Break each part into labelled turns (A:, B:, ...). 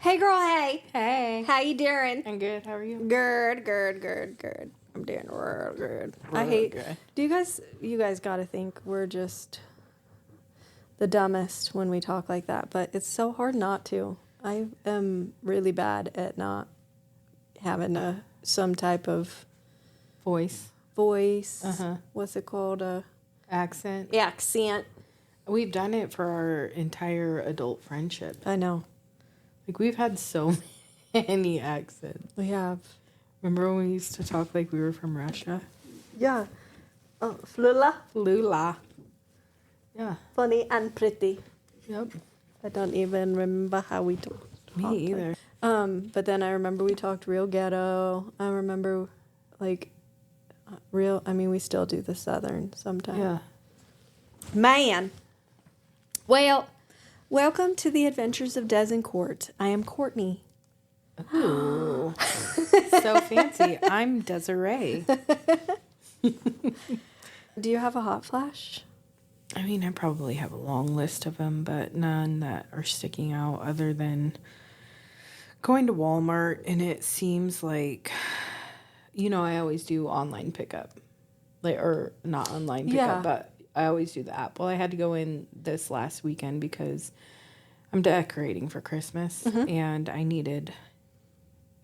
A: Hey, girl, hey.
B: Hey.
A: How you doing?
B: I'm good. How are you?
A: Good. I'm doing real good. I hate... Do you guys got to think we're just the dumbest when we talk like that, but it's so hard not to. I am really bad at not having some type of
B: voice.
A: What's it called?
B: Accent.
A: Accent.
B: We've done it for our entire adult friendship.
A: I know.
B: Like, we've had so many accents.
A: We have.
B: Remember when we used to talk like we were from Russia?
A: Yeah. Oh, Flula.
B: Lula. Yeah.
A: Funny and pretty.
B: Yep.
A: I don't even remember how we talked.
B: Me either.
A: But then I remember we talked real ghetto. I remember, like, we still do the Southern sometimes.
B: Yeah.
A: Man. Well, welcome to the Adventures of Des and Court. I am Courtney.
B: Ooh. So fancy. I'm Desiree.
A: Do you have a hot flash?
B: I mean, I probably have a long list of them, but none that are sticking out other than going to Walmart, and it seems like, I always do online pickup. Or not online pickup, but I always do the app. Well, I had to go in this last weekend because I'm decorating for Christmas, and I needed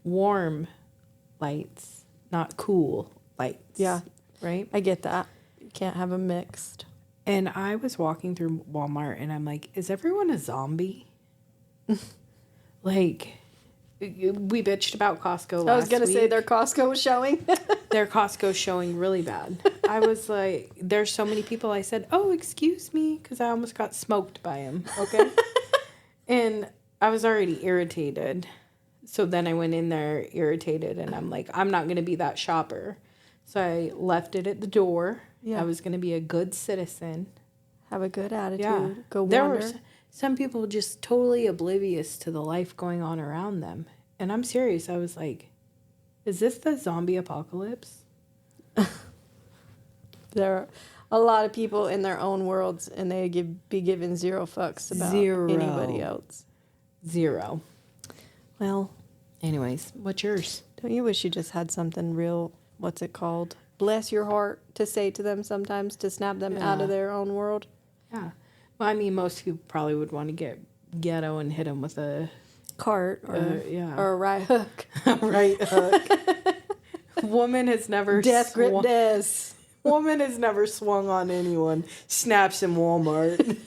B: warm lights, not cool lights.
A: Yeah.
B: Right?
A: I get that. You can't have them mixed.
B: And I was walking through Walmart, and I'm like, is everyone a zombie? Like, we bitched about Costco last week.
A: I was going to say their Costco was showing.
B: Their Costco's showing really bad. I was like, there's so many people. I said, oh, excuse me, because I almost got smoked by him, okay? And I was already irritated. So then I went in there irritated, and I'm like, I'm not going to be that shopper. So I left it at the door. Yeah. I was going to be a good citizen.
A: Have a good attitude.
B: Yeah.
A: Go wander.
B: There were some people just totally oblivious to the life going on around them. And I'm serious. I was like, is this the zombie apocalypse?
A: There are a lot of people in their own worlds, and they be given zero fucks about anybody else.
B: Zero.
A: Well.
B: Anyways, what's yours?
A: Don't you wish you just had something real, what's it called? Bless your heart to say to them sometimes, to snap them out of their own world?
B: Yeah. Well, I mean, most people probably would want to get ghetto and hit them with a
A: cart or a right hook.
B: Right hook. Woman has never
A: death grip des.
B: Woman has never swung on anyone. Snaps in Walmart.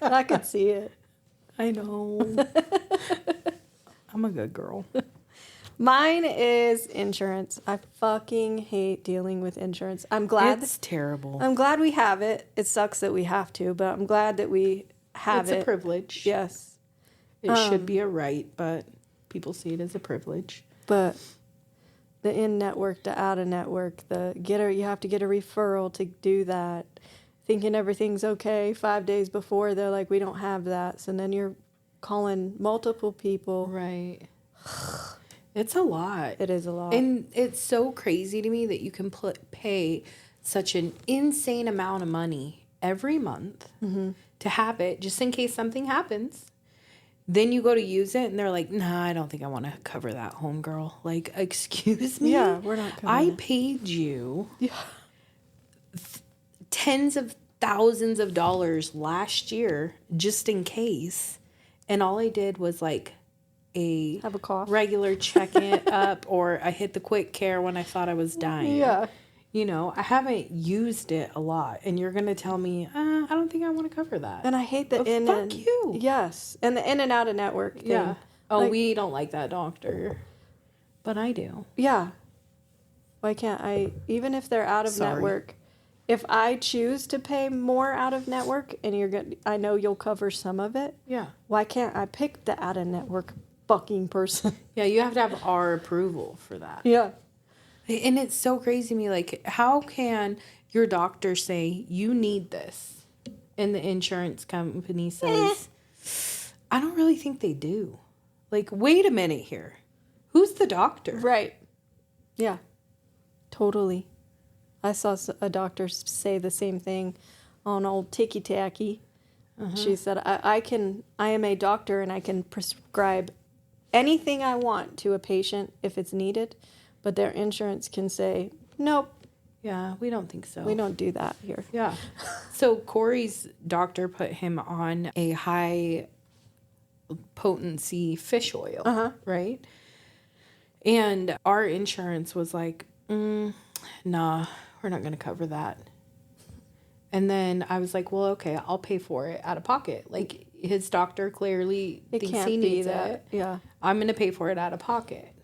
A: I could see it.
B: I know. I'm a good girl.
A: Mine is insurance. I fucking hate dealing with insurance. I'm glad
B: it's terrible.
A: I'm glad we have it. It sucks that we have to, but I'm glad that we have it.
B: It's a privilege.
A: Yes.
B: It should be a right, but people see it as a privilege.
A: But the in-network, the out-of-network, you have to get a referral to do that. Thinking everything's okay 5 days before, they're like, we don't have that. So then you're calling multiple people.
B: Right. It's a lot.
A: It is a lot.
B: And it's so crazy to me that you can pay such an insane amount of money every month to have it just in case something happens. Then you go to use it, and they're like, nah, I don't think I want to cover that, homegirl. Like, excuse me?
A: Yeah, we're not covering
B: I paid you tens of thousands of dollars last year just in case. And all I did was, like,
A: have a cough,
B: regular check it up, or I hit the quick care when I thought I was dying.
A: Yeah.
B: I haven't used it a lot, and you're going to tell me, I don't think I want to cover that.
A: And I hate the
B: fuck you.
A: Yes. And the in and out of network thing.
B: Yeah. Oh, we don't like that doctor. But I do.
A: Yeah. Why can't I, even if they're out of network, if I choose to pay more out of network and I know you'll cover some of it.
B: Yeah.
A: Why can't I pick the out of network fucking person?
B: Yeah, you have to have our approval for that.
A: Yeah.
B: And it's so crazy to me. Like, how can your doctor say you need this? And the insurance company says, I don't really think they do. Like, wait a minute here. Who's the doctor?
A: Right. Yeah. Totally. I saw a doctor say the same thing on old Ticky Tacky. She said, I am a doctor and I can prescribe anything I want to a patient if it's needed, but their insurance can say, nope,
B: Yeah, we don't think so.
A: we don't do that here.
B: Yeah. So Corey's doctor put him on a high potency fish oil, right? And our insurance was like, nah, we're not going to cover that. And then I was like, well, okay, I'll pay for it out of pocket. Like, his doctor clearly thinks he needs it.
A: Yeah.
B: I'm going to pay for it out of pocket.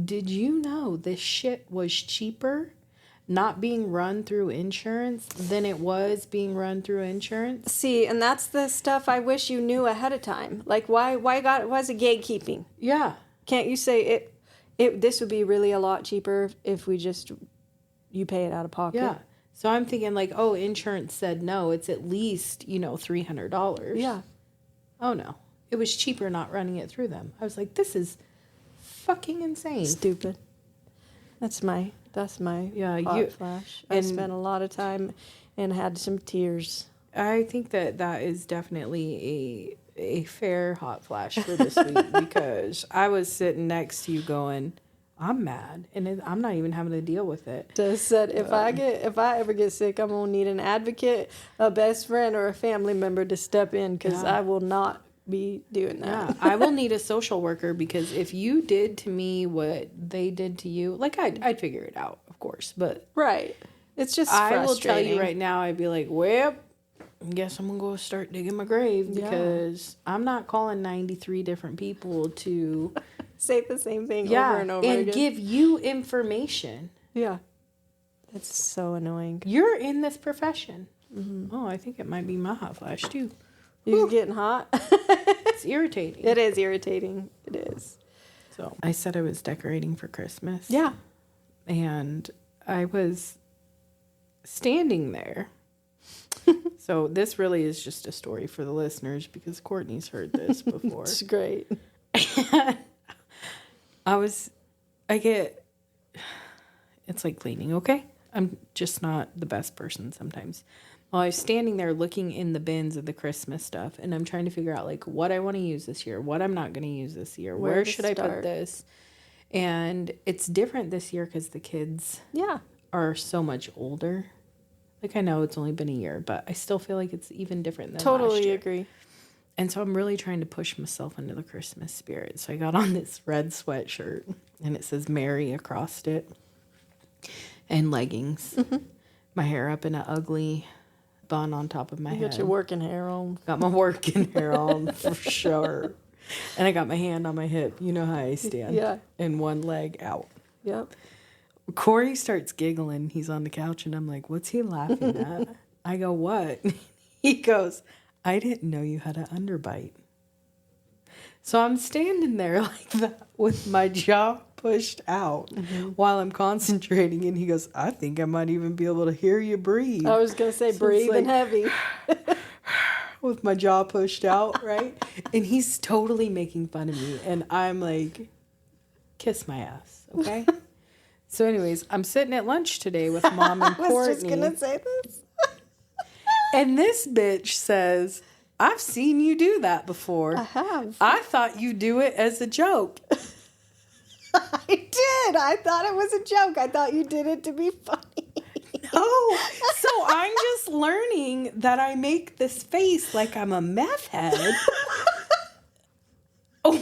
B: Did you know this shit was cheaper not being run through insurance than it was being run through insurance?
A: See, and that's the stuff I wish you knew ahead of time. Like, why is it gatekeeping?
B: Yeah.
A: Can't you say this would be really a lot cheaper if you pay it out of pocket?
B: Yeah. So I'm thinking like, oh, insurance said no, it's at least, $300.
A: Yeah.
B: Oh no. It was cheaper not running it through them. I was like, this is fucking insane.
A: Stupid. That's my hot flash. I spent a lot of time and had some tears.
B: I think that is definitely a fair hot flash for this week because I was sitting next to you going, I'm mad, and I'm not even having to deal with it.
A: Just said if I ever get sick, I'm gonna need an advocate, a best friend, or a family member to step in because I will not be doing that.
B: Yeah, I will need a social worker because if you did to me what they did to you, like I'd figure it out, of course, but
A: right, it's just
B: I will tell you right now, I'd be like, well, I guess I'm gonna go start digging my grave because I'm not calling 93 different people to
A: say the same thing over and over
B: and
A: again.
B: give you information.
A: Yeah, that's so annoying.
B: You're in this profession. Mm-hmm. Oh, I think it might be my hot flash too.
A: You're getting hot.
B: It's irritating.
A: It is irritating. It is.
B: So I said I was decorating for Christmas.
A: Yeah,
B: and I was standing there. So this really is just a story for the listeners because Courtney's heard this before.
A: It's great.
B: It's like cleaning, okay? I'm just not the best person sometimes. Well, I was standing there looking in the bins of the Christmas stuff, and I'm trying to figure out, like, what I want to use this year, what I'm not going to use this year, where should I put this? And it's different this year because the kids are so much older. Like, I know it's only been a year, but I still feel like it's even different than last year.
A: Totally agree.
B: And so I'm really trying to push myself into the Christmas spirit. So I got on this red sweatshirt, and it says Merry across it, and leggings. Mm-hmm. My hair up in an ugly bun on top of my head.
A: You got your working hair on.
B: Got my working hair on for sure. And I got my hand on my hip. You know how I stand.
A: Yeah.
B: And one leg out.
A: Yep.
B: Corey starts giggling. He's on the couch, and I'm like, what's he laughing at? I go, what? He goes, I didn't know you had an underbite. So I'm standing there like that with my jaw pushed out while I'm concentrating, and he goes, I think I might even be able to hear you breathe.
A: I was going to say so breathing heavy.
B: With my jaw pushed out, right? And he's totally making fun of me, and I'm like, kiss my ass, okay? So anyways, I'm sitting at lunch today with Mom and Courtney.
A: I was just going to say this.
B: And this bitch says, I've seen you do that before.
A: I have.
B: I thought you do it as a joke.
A: I did. I thought it was a joke. I thought you did it to be funny.
B: No. So I'm just learning that I make this face like I'm a meth head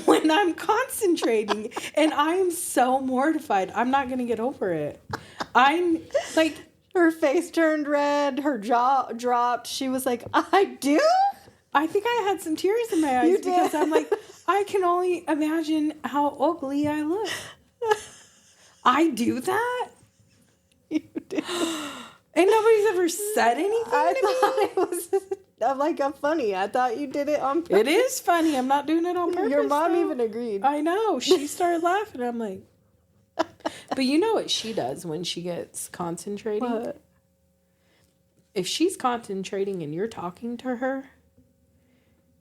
B: when I'm concentrating. And I'm so mortified. I'm not going to get over it. I'm like...
A: Her face turned red. Her jaw dropped. She was like, I do?
B: I think I had some tears in my eyes because I'm like, I can only imagine how ugly I look. I do that?
A: You do.
B: And nobody's ever said anything
A: I thought it was I'm funny. I thought you did it on purpose.
B: It is funny. I'm not doing it on purpose.
A: Your mom
B: though.
A: even agreed.
B: I know. She started laughing. I'm like... But you know what she does when she gets concentrating?
A: What?
B: If she's concentrating and you're talking to her,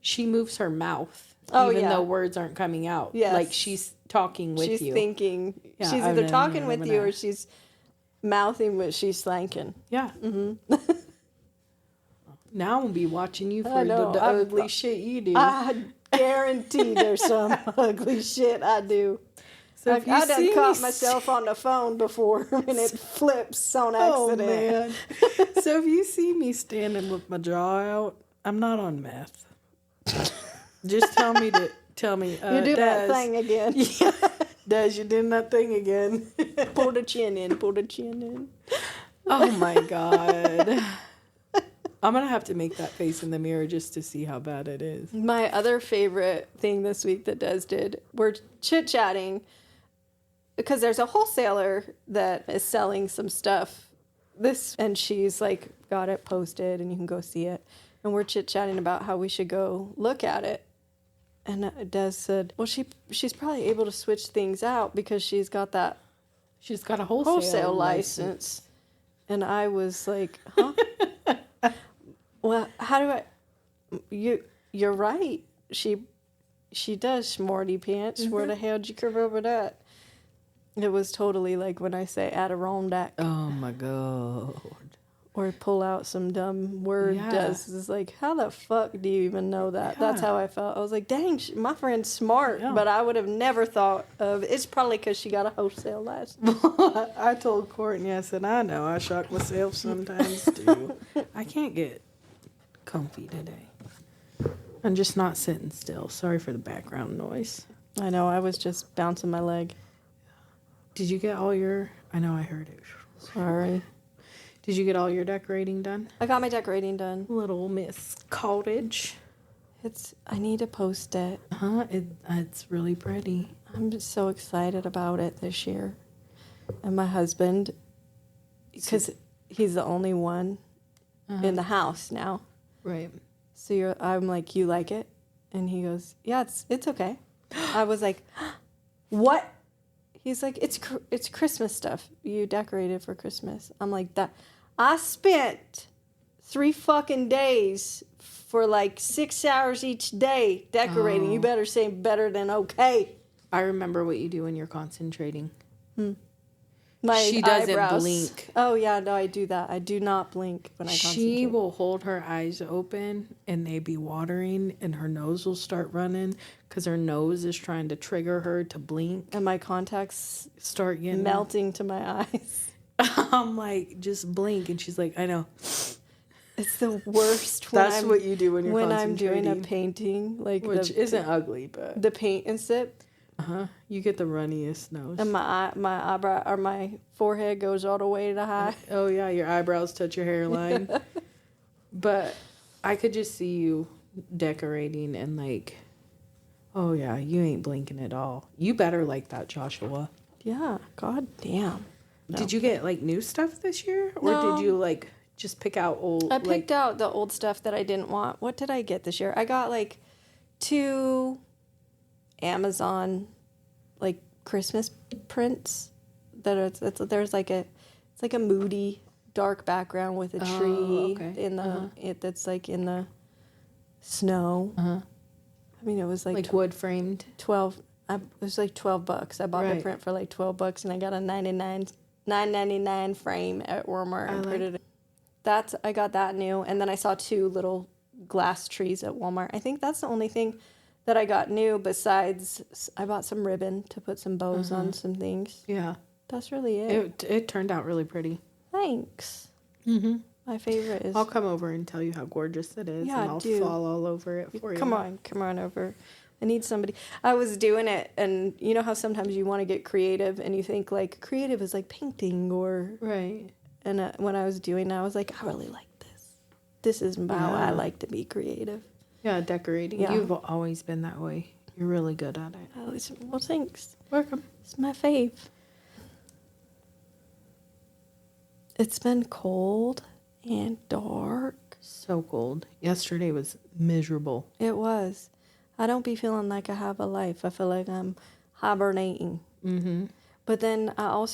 B: she moves her mouth, even though words aren't coming out.
A: Yes.
B: Like she's talking with you.
A: She's thinking. Yeah, she's either talking with you or she's mouthing what she's thinking.
B: Yeah. Mm-hmm. Now I'm going to be watching you for the ugly shit you do.
A: Guaranteed there's some ugly shit I do.
B: So
A: I done caught myself on the phone before when it flips on accident.
B: Oh, man. So if you see me standing with my jaw out, I'm not on meth. Just tell me.
A: You do that thing again.
B: Yeah. Des, you doing that thing again.
A: Pull the chin in. Pull the chin in.
B: Oh, my God. I'm going to have to make that face in the mirror just to see how bad it is.
A: My other favorite thing this week that Des did, we're chit-chatting because there's a wholesaler that is selling some stuff. And she's like got it posted and you can go see it. And we're chit-chatting about how we should go look at it. And Des said, well, she's probably able to switch things out because she's got a wholesale license. And I was like, huh? Well, how do you're right. She does smarty pants. Mm-hmm. Where the hell did you come over that? It was totally like when I say Adirondack.
B: Oh my God.
A: Or pull out some dumb word. It's like, how the fuck do you even know that? Yeah. That's how I felt. I was like, dang, my friend's smart, but I would have never thought of, it's probably because she got a wholesale license.
B: I told Courtney, I said, I know, I shock myself sometimes too. I can't get comfy today. I'm just not sitting still. Sorry for the background noise.
A: I know, I was just bouncing my leg.
B: Did you get all your... I know I heard it.
A: Sorry.
B: Did you get all your decorating done?
A: I got my decorating done.
B: Little Miss Cottage.
A: I need to post it.
B: It's really pretty.
A: I'm just so excited about it this year. And my husband, because he's the only one in the house now.
B: Right.
A: So I'm like, you like it? And he goes, yeah, it's okay. I was like, what? He's like, it's Christmas stuff. You decorated for Christmas. I'm like, that. I spent 3 fucking days for like 6 hours each day decorating. Oh. You better say better than okay.
B: I remember what you do when you're concentrating.
A: She
B: doesn't
A: eyebrows.
B: Blink.
A: Oh, yeah, no, I do that. I do not blink when I concentrate.
B: She will hold her eyes open and they be watering and her nose will start running because her nose is trying to trigger her to blink.
A: And my contacts
B: start getting
A: melting to my eyes.
B: I'm like, just blink. And she's like, I know.
A: It's the worst.
B: That's what you do when you're concentrating.
A: I'm doing a painting.
B: Which isn't ugly, but...
A: The paint and sip.
B: You get the runniest nose.
A: And my eyebrow or my forehead goes all the way to high.
B: Oh yeah, your eyebrows touch your hairline. But I could just see you decorating and like, oh yeah, you ain't blinking at all. You better like that, Joshua.
A: Yeah, god damn.
B: No. Did you get like new stuff this year? Or
A: no.
B: Did you like just pick out old?
A: I picked out the old stuff that I didn't want. What did I get this year? I got like 2 Amazon like Christmas prints that there's like it's like a moody dark background with a tree in the that's like in the snow. I mean, it was like
B: wood framed.
A: It was like $12. I bought the print for like $12 and I got a $9.99 frame at Walmart and put it. I got that new, and then I saw 2 little glass trees at Walmart. I think that's the only thing that I got new, besides I bought some ribbon to put some bows on some things.
B: Yeah.
A: That's really it.
B: It turned out really pretty.
A: Thanks. My favorite is...
B: I'll come over and tell you how gorgeous it is, and I'll fall all over it for you.
A: Come on over. I need somebody. I was doing it, and you know how sometimes you want to get creative, and you think, like, creative is like painting or...
B: Right.
A: And when I was doing that, I was like, I really like this. This is how I like to be creative.
B: Yeah, decorating. Yeah. You've always been that way. You're really good at it.
A: Well, thanks.
B: Welcome.
A: It's my fave. It's been cold and dark.
B: So cold. Yesterday was miserable.
A: It was. I don't be feeling like I have a life. I feel like I'm hibernating. But then our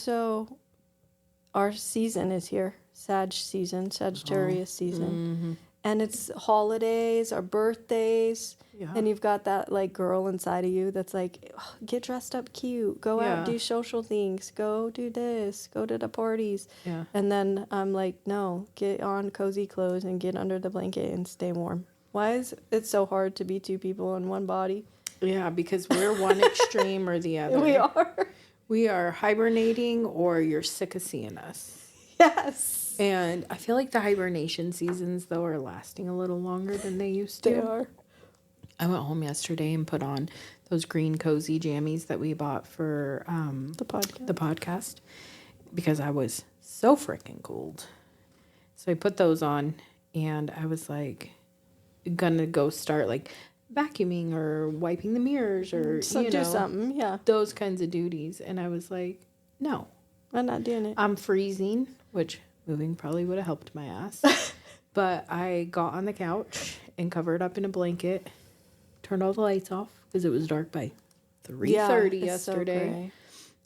A: season is here. Sagittarius season. And it's holidays or birthdays. Yeah. And you've got that like girl inside of you that's like, oh, get dressed up cute. Go out, do social things. Go do this. Go to the parties. Yeah. And then I'm like, no, get on cozy clothes and get under the blanket and stay warm. Why is it so hard to be two people in one body?
B: Yeah, because we're one extreme or the other.
A: We are.
B: We are hibernating or you're sick of seeing us.
A: Yes.
B: And I feel like the hibernation seasons, though, are lasting a little longer than they used to.
A: They are.
B: I went home yesterday and put on those green cozy jammies that we bought for
A: The
B: podcast because I was so freaking cold. So I put those on and I was like gonna go start like vacuuming or wiping the mirrors or
A: do something, yeah.
B: those kinds of duties. And I was like, no,
A: I'm not doing it.
B: I'm freezing, which moving probably would have helped my ass. But I got on the couch and covered up in a blanket, turned all the lights off because it was dark by 3:30 yesterday,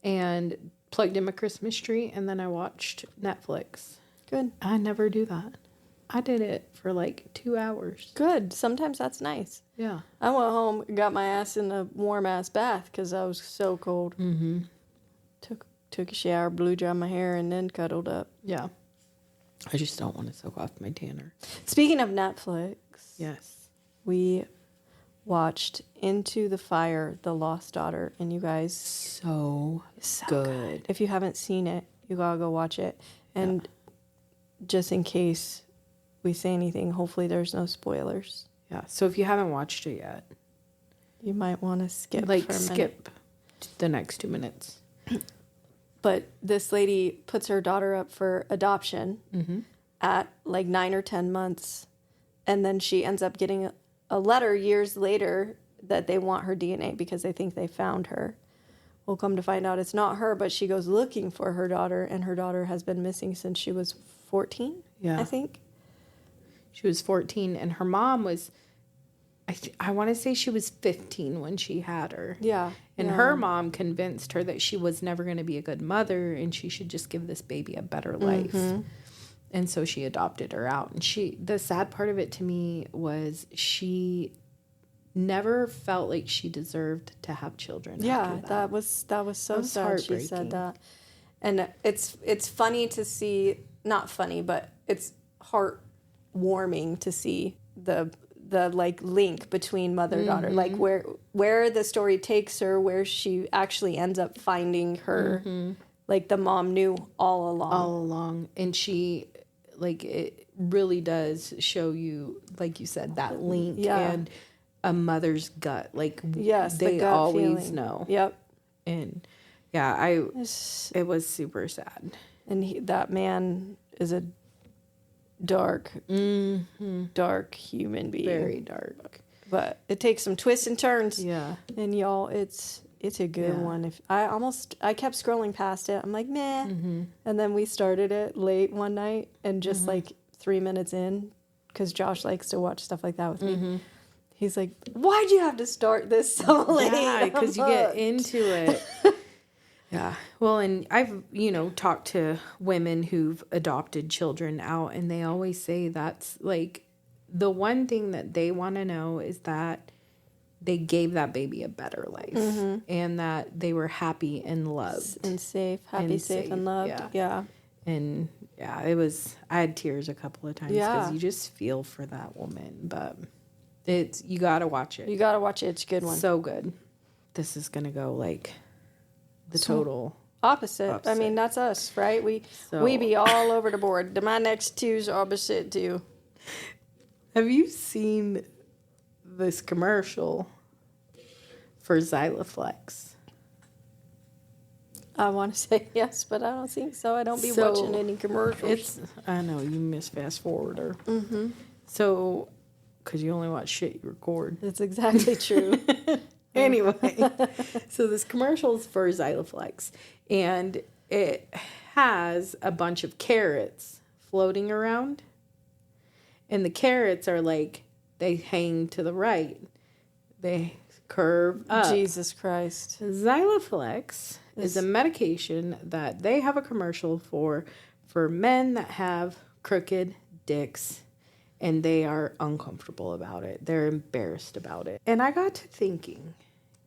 B: and plugged in my Christmas tree, and then I watched Netflix.
A: Good.
B: I never do that. I did it for like 2 hours.
A: Good. Sometimes that's nice.
B: Yeah.
A: I went home, got my ass in a warm-ass bath because I was so cold.
B: Mm-hmm.
A: Took a shower, blew dry my hair, and then cuddled up.
B: Yeah. I just don't want to soak off my tanner.
A: Speaking of Netflix.
B: Yes.
A: We watched Into the Fire, The Lost Daughter, and you guys...
B: So good.
A: If you haven't seen it, you gotta go watch it. And just in case we say anything, hopefully there's no spoilers.
B: Yeah, so if you haven't watched it yet,
A: you might want to skip
B: like
A: for a minute.
B: skip the next 2 minutes.
A: But this lady puts her daughter up for adoption at like 9 or 10 months, and then she ends up getting a letter years later that they want her DNA because they think they found her. We'll come to find out it's not her, but she goes looking for her daughter, and her daughter has been missing since she was 14, I think.
B: She was 14, and her mom was, I want to say she was 15 when she had her.
A: Yeah.
B: And her mom convinced her that she was never going to be a good mother and she should just give this baby a better life. And so she adopted her out. And the sad part of it to me was she never felt like she deserved to have children.
A: Yeah, that was so sad she said that. And it's funny to see, not funny, but it's heartwarming to see the like link between mother-daughter, like where the story takes her, where she actually ends up finding her, like the mom knew all along.
B: And she, like, it really does show you, like you said, that link and a mother's gut. Like,
A: yes,
B: they
A: the gut
B: always
A: feeling.
B: know.
A: Yep.
B: And yeah, it was super sad.
A: And that man is a dark human being.
B: Very dark.
A: But it takes some twists and turns.
B: Yeah.
A: And y'all, it's a good one. If I kept scrolling past it. I'm like, meh. And then we started it late one night, and just like 3 minutes in, because Josh likes to watch stuff like that with me. He's like, why'd you have to start this so late?
B: Yeah, because you get into it. Yeah. Well, and I've, talked to women who've adopted children out, and they always say that's like the one thing that they want to know is that they gave that baby a better life and that they were happy and loved.
A: And safe. Happy, safe, and loved. Yeah.
B: And yeah, I had tears a couple of times because you just feel for that woman. But you got to watch it.
A: You got to watch it. It's a good one.
B: So good. This is going to go like the total
A: opposite. I mean, that's us, right? We be all over the board. My next two's opposite too.
B: Have you seen this commercial for Xylaflex?
A: I want to say yes, but I don't think so. I don't be watching any commercials.
B: I know, you miss fast forwarder. So, because you only watch shit you record.
A: That's exactly true.
B: Anyway, so this commercial is for Xylaflex, and it has a bunch of carrots floating around, and the carrots are like, they hang to the right, they curve up.
A: Jesus Christ.
B: Xylaflex is a medication that they have a commercial for men that have crooked dicks, and they are uncomfortable about it. They're embarrassed about it. And I got to thinking,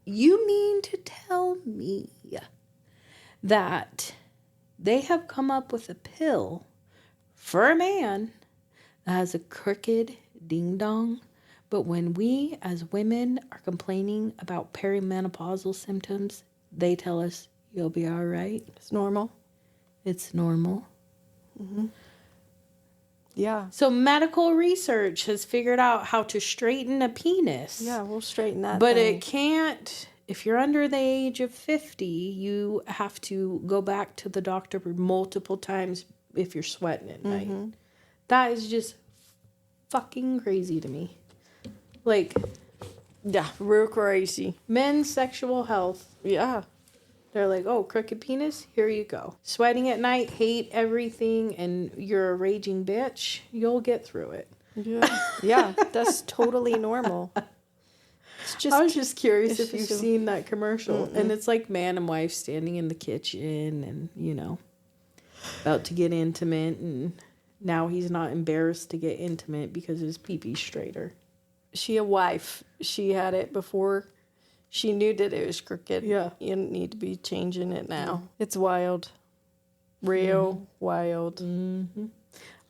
B: you mean to tell me that they have come up with a pill for a man that has a crooked ding-dong But when we as women are complaining about perimenopausal symptoms, they tell us you'll be all right.
A: It's normal.
B: It's normal.
A: Mm-hmm. Yeah.
B: So medical research has figured out how to straighten a penis.
A: Yeah, we'll straighten that
B: But
A: thing.
B: it can't, if you're under the age of 50, you have to go back to the doctor multiple times if you're sweating at night. That is just fucking crazy to me. Like,
A: Yeah, real crazy.
B: men's sexual health.
A: Yeah.
B: They're like, oh, crooked penis? Here you go. Sweating at night, hate everything, and you're a raging bitch. You'll get through it.
A: Yeah. Yeah, that's totally normal. It's just,
B: I was just curious if
A: just
B: you've
A: a-
B: seen that commercial. And it's like man and wife standing in the kitchen and, you know, about to get intimate. And now he's not embarrassed to get intimate because his pee-pee's straighter.
A: she a wife. She had it before. She knew that it was crooked.
B: Yeah.
A: You don't need to be changing it now. It's wild. Real wild.
B: Mm-hmm.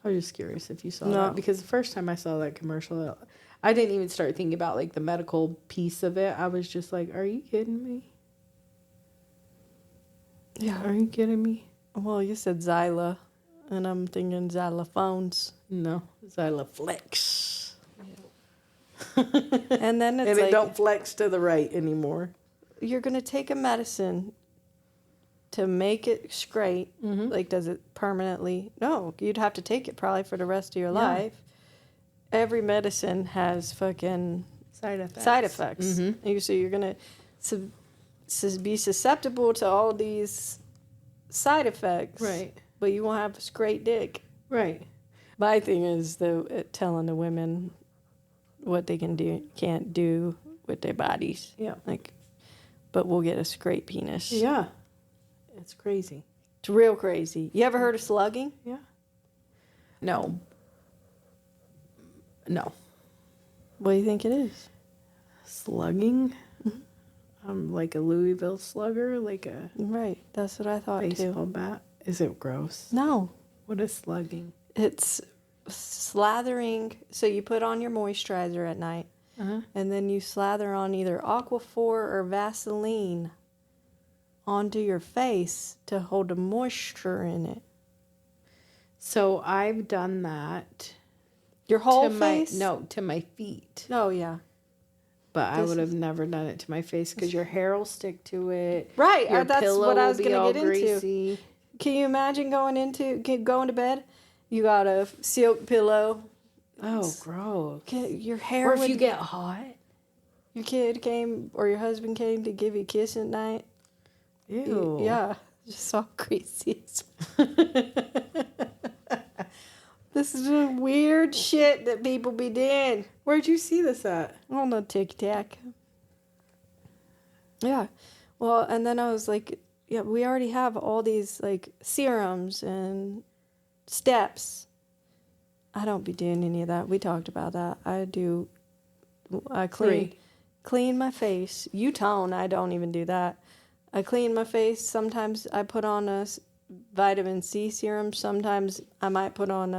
B: I was just curious if you saw
A: No.
B: that. Because the first time I saw that commercial, I didn't even start thinking about, like, the medical piece of it. I was just like, are you kidding me?
A: Yeah.
B: Are you kidding me?
A: Well, you said Xyla, and I'm thinking xylophones.
B: No. Xyloflex.
A: And then it's
B: And
A: like,
B: it don't flex to the right anymore.
A: you're going to take a medicine to make it straight.
B: Mm-hmm.
A: Like, does it permanently? No, you'd have to take it probably for the rest of your
B: Yeah.
A: life. Every medicine has fucking
B: Side effects.
A: side effects.
B: Mm-hmm.
A: So you're going to be susceptible to all these side effects.
B: Right.
A: But you won't have a straight dick.
B: Right.
A: My thing is telling the women what they can do, can't do with their bodies.
B: Yeah.
A: Like, but we'll get a straight penis.
B: Yeah. It's crazy.
A: It's real crazy. You ever heard of slugging?
B: Yeah. No. No.
A: What do you think it is?
B: Slugging? Like a Louisville slugger? Like a
A: Right. That's what I thought
B: baseball
A: too.
B: bat? Is it gross?
A: No.
B: What is slugging?
A: It's slathering. So you put on your moisturizer at night,
B: Uh-huh.
A: and then you slather on either Aquaphor or Vaseline onto your face to hold the moisture in it.
B: So I've done that.
A: Your whole
B: to
A: face?
B: to my feet.
A: Oh, yeah.
B: But I
A: This
B: would have never done it to my face because your hair will stick to it.
A: Right.
B: Your
A: That's
B: pillow
A: what I
B: will
A: was
B: be
A: going
B: all
A: to get into.
B: greasy.
A: Can you imagine going to bed? You got a silk pillow.
B: Oh, gross.
A: Your hair
B: Or if
A: would,
B: you get hot.
A: your kid came or your husband came to give you a kiss at night.
B: Ew.
A: Yeah. Just all crazy. This is the weird shit that people be doing.
B: Where'd you see this at?
A: On the Tic Tac. Yeah. Well, and then I was like, yeah, we already have all these like serums and steps. I don't be doing any of that. We talked about that. I clean my face. You tone, I don't even do that. I clean my face. Sometimes I put on a vitamin C serum. Sometimes I might put on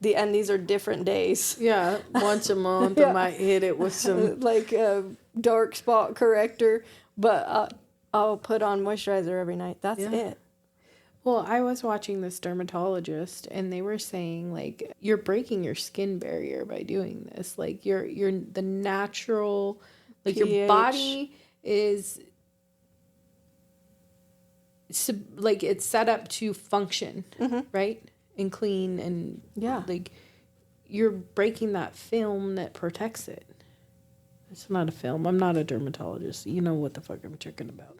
A: and these are different days.
B: Yeah, once a month
A: Yeah.
B: I might hit it with some.
A: Like a dark spot corrector, but I'll put on moisturizer every night. That's
B: Yeah.
A: it.
B: Well, I was watching this dermatologist and they were saying like you're breaking your skin barrier by doing this. Like you're the natural, like your
A: pH.
B: body is like it's set up to function, right? And clean and
A: Yeah.
B: like you're breaking that film that protects it. It's not a film. I'm not a dermatologist. You know what the fuck I'm talking about.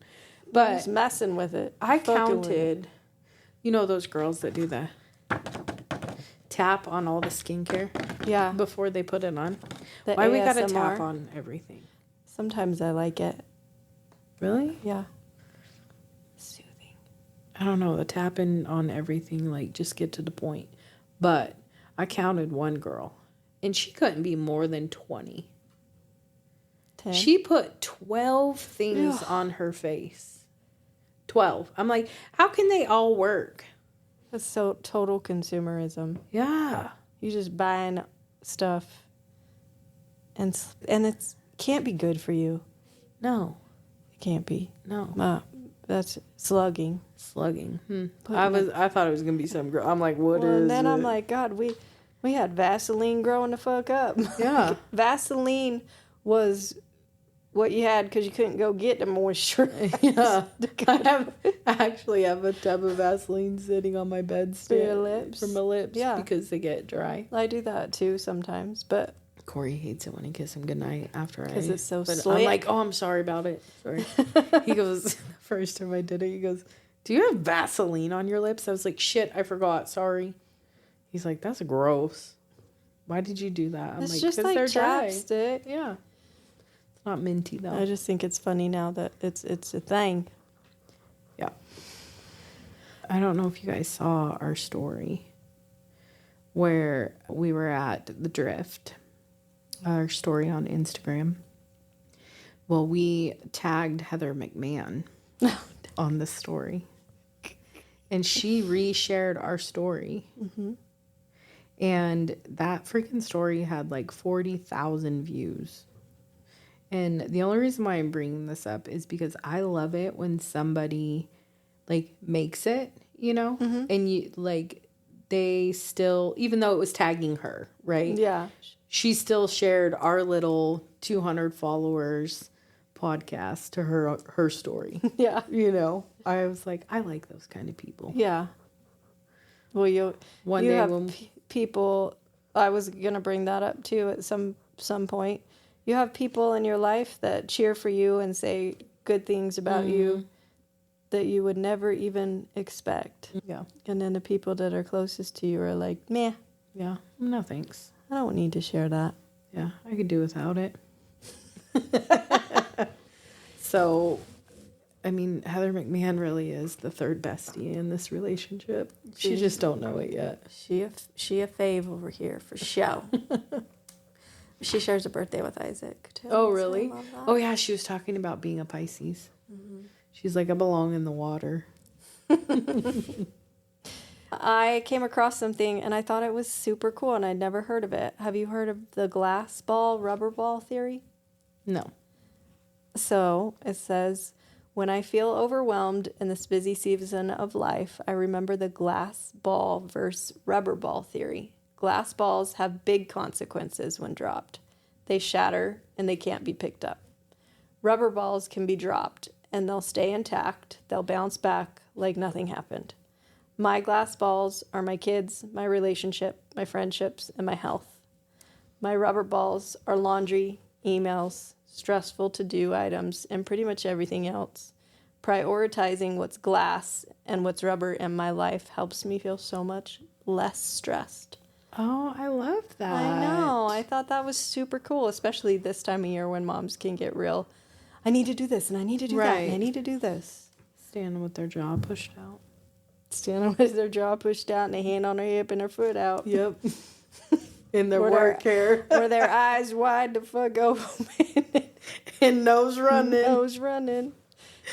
B: But
A: Just messing with it.
B: I
A: Fucking with it.
B: counted, you know those girls that do the tap on all the skincare
A: Yeah.
B: before they put it on?
A: The
B: Why we gotta
A: ASMR.
B: tap on everything?
A: Sometimes I like it.
B: Really?
A: Yeah. Soothing.
B: I don't know. The tapping on everything, like, just get to the point. But I counted one girl, and she couldn't be more than 20.
A: 10.
B: She put 12 things
A: Ugh.
B: on her face. 12. I'm like, how can they all work?
A: That's so total consumerism.
B: Yeah.
A: You just buying stuff and it's can't be good for you.
B: No.
A: It can't be.
B: No.
A: That's slugging.
B: Slugging. I thought it was gonna be some. I'm like, what is?
A: And then
B: it?
A: I'm like, God, we had Vaseline growing the fuck up.
B: Yeah.
A: Vaseline was what you had because you couldn't go get the moisturizer.
B: Yeah. I actually have a tub of Vaseline sitting on my bedstand for my lips.
A: Yeah.
B: Because they get dry.
A: I do that too sometimes, but
B: Corey hates it when I kiss him goodnight after
A: because it's so
B: but
A: slick.
B: I'm like, oh, I'm sorry about it. Sorry. He goes, the first time I did it, he goes, do you have Vaseline on your lips? I was like, shit, I forgot. Sorry. He's like, that's gross. Why did you do that? I'm
A: It's
B: like,
A: just
B: because
A: like
B: they're dry.
A: chapstick.
B: Yeah. It's not minty though.
A: I just think it's funny now that it's a thing.
B: Yeah. I don't know if you guys saw our story where we were at the Drift. Our story on Instagram. Well, we tagged Heather McMahon on the story. And she reshared our story. Mm-hmm. And that freaking story had like 40,000 views. And the only reason why I'm bringing this up is because I love it when somebody like makes it, you know? Mm-hmm. And you like they still, even though it was tagging her, right?
A: Yeah.
B: She still shared our little 200 followers podcast to her story.
A: Yeah.
B: You know, I was like, I like those kind of people.
A: Yeah. Well, you have people. I was gonna bring that up too at some point. You have people in your life that cheer for you and say good things about you that you would never even expect.
B: Yeah.
A: And then the people that are closest to you are like, meh.
B: Yeah. No thanks.
A: I don't need to share that.
B: Yeah, I could do without it. So, I mean, Heather McMahon really is the third bestie in this relationship. She just don't know it yet.
A: She a fave over here for show. She shares a birthday with Isaac too.
B: Oh, really?
A: So I love that.
B: Oh, yeah, she was talking about being a Pisces. Mm-hmm. She's like, I belong in the water.
A: I came across something and I thought it was super cool and I'd never heard of it. Have you heard of the glass ball, rubber ball theory?
B: No.
A: So it says, when I feel overwhelmed in this busy season of life, I remember the glass ball versus rubber ball theory. Glass balls have big consequences when dropped. They shatter and they can't be picked up. Rubber balls can be dropped and they'll stay intact. They'll bounce back like nothing happened. My glass balls are my kids, my relationship, my friendships, and my health. My rubber balls are laundry, emails, stressful to-do items, and pretty much everything else. Prioritizing what's glass and what's rubber in my life helps me feel so much less stressed.
B: Oh, I love that.
A: I know. I thought that was super cool, especially this time of year when moms can get real. I need to do this, and I need to do that, and I need to do this.
B: Standing with their jaw pushed out.
A: Standing with their jaw pushed out and a hand on their hip and their foot out.
B: Yep. In their work hair.
A: Where their eyes wide the fuck open.
B: And nose running.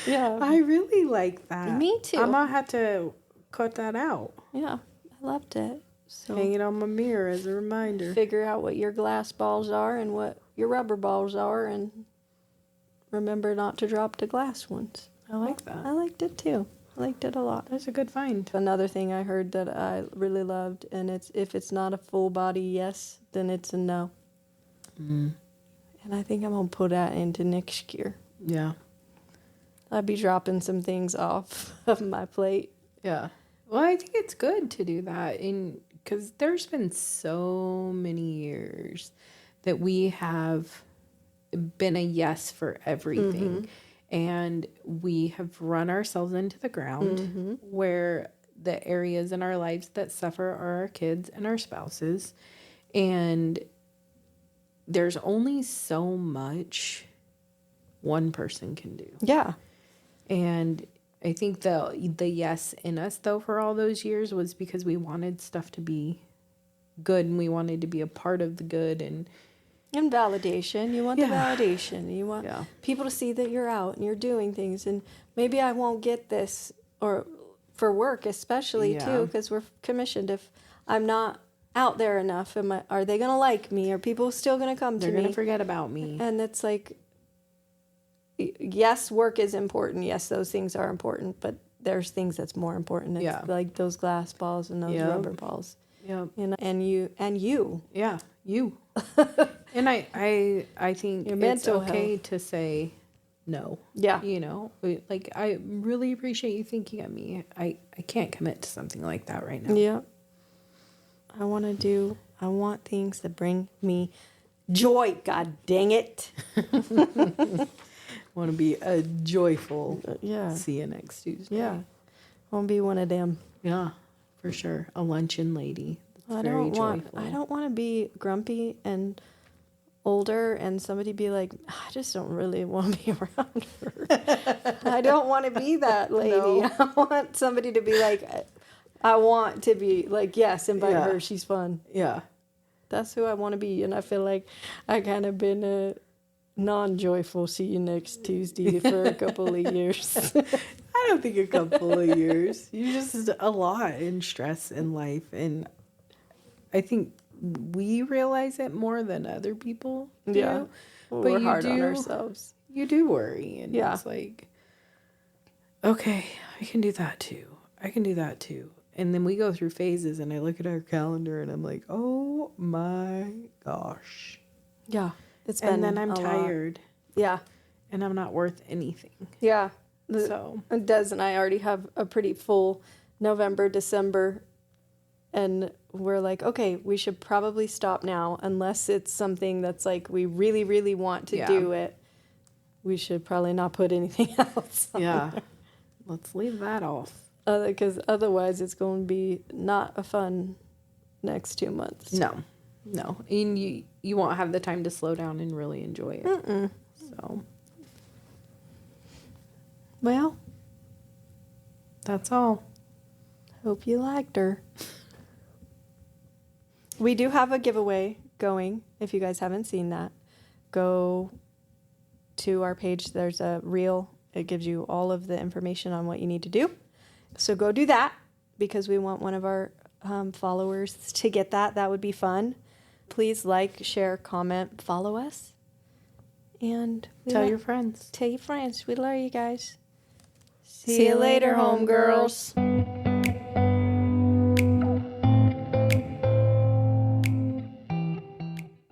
A: Yeah.
B: I really like that.
A: Me too.
B: I'm going to have to cut that out.
A: Yeah. I loved it. So
B: hang it on my mirror as a reminder.
A: Figure out what your glass balls are and what your rubber balls are and remember not to drop the glass ones.
B: I like that.
A: I liked it too. I liked it a lot.
B: That's a good find.
A: Another thing I heard that I really loved, and it's if it's not a full body yes, then it's a no. Mm. And I think I'm going to put that into next year.
B: Yeah.
A: I'll be dropping some things off of my plate.
B: Yeah. Well, I think it's good to do that because there's been so many years that we have been a yes for everything. Mm-hmm. And we have run ourselves into the ground where the areas in our lives that suffer are our kids and our spouses. And there's only so much one person can do.
A: Yeah.
B: And I think the yes in us, though, for all those years was because we wanted stuff to be good and we wanted to be a part of the good and
A: validation. You want the validation. You want people to see that you're out and you're doing things. And maybe I won't get this, or for work especially too, because we're commissioned. If I'm not out there enough? Are they going to like me? Are people still going to come to me?
B: They're going to forget about me.
A: And it's like, yes, work is important. Yes, those things are important, but there's things that's more important. It's like those glass balls and those rubber balls.
B: Yeah.
A: You know, and you.
B: Yeah, you. And I think it's okay to say no.
A: Yeah.
B: You know, like, I really appreciate you thinking of me. I can't commit to something like that right now.
A: Yeah. I want things that bring me joy. God dang it.
B: Want to be a joyful.
A: Yeah.
B: See you next Tuesday.
A: Yeah. I want to be one of them.
B: Yeah, for sure. A luncheon lady. That's
A: I don't want to be grumpy and older and somebody be like, I just don't really want to be around her. I don't want to be that lady. No. I want somebody to be like, I want to be like, yes, invite her. She's fun.
B: Yeah.
A: That's who I want to be. And I feel like I kind of been a non-joyful see you next Tuesday for a couple of years.
B: I don't think a couple of years. You just a lot in stress in life. And I think we realize it more than other people do.
A: Yeah. Well, but we're hard on ourselves.
B: You do worry. And it's like, okay, I can do that too. I can do that too. And then we go through phases and I look at our calendar and I'm like, oh my gosh.
A: Yeah.
B: And then I'm tired.
A: Yeah.
B: And I'm not worth anything.
A: Yeah.
B: So
A: Des and I already have a pretty full November, December. And we're like, okay, we should probably stop now unless it's something that's like we really, really want to do it. We should probably not put anything else on there.
B: Let's leave that off.
A: Because otherwise it's going to be not a fun next 2 months.
B: No. And you won't have the time to slow down and really enjoy it.
A: Mm-mm.
B: So.
A: Well.
B: That's all.
A: Hope you liked her. We do have a giveaway going. If you guys haven't seen that, go to our page. There's a reel. It gives you all of the information on what you need to do. So go do that because we want one of our followers to get that. That would be fun. Please like, share, comment, follow us. And
B: tell your friends.
A: Tell your friends. We love you guys. See you later, homegirls.